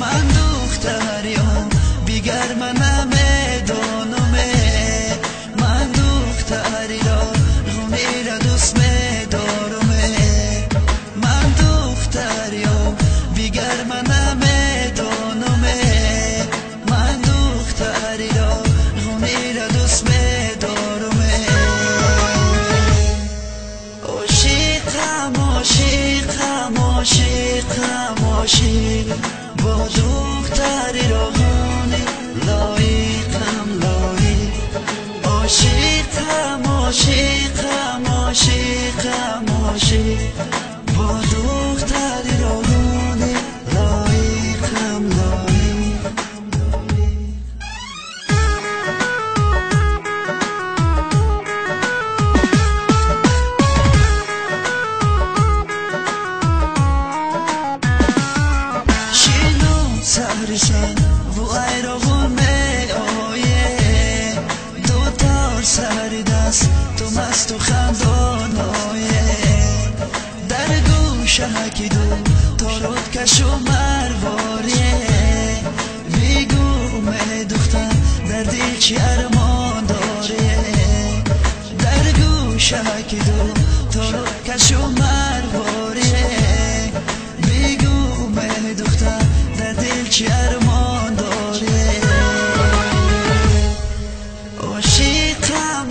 من دختریم بیگر منم دانمه من دختری را غمی را دوست دارمه من دختریم بیگر منم دانمه من دختری را غمی را دوست دارمه عاشق با دختری روحانی لایقم لایق عاشقم با دختری روحانی لایقم لایق سهرشن و ایراغون می آیه دوتار سهری دست تو مست و خندان آیه در گوشه هکی دو تارود کش و مرواریه بیگو می دختر در دل چی ارمان داره در گوشه هکی دو تارود کش و مرواریه بیگو می دختر در دل چی ارمان داره عاشقم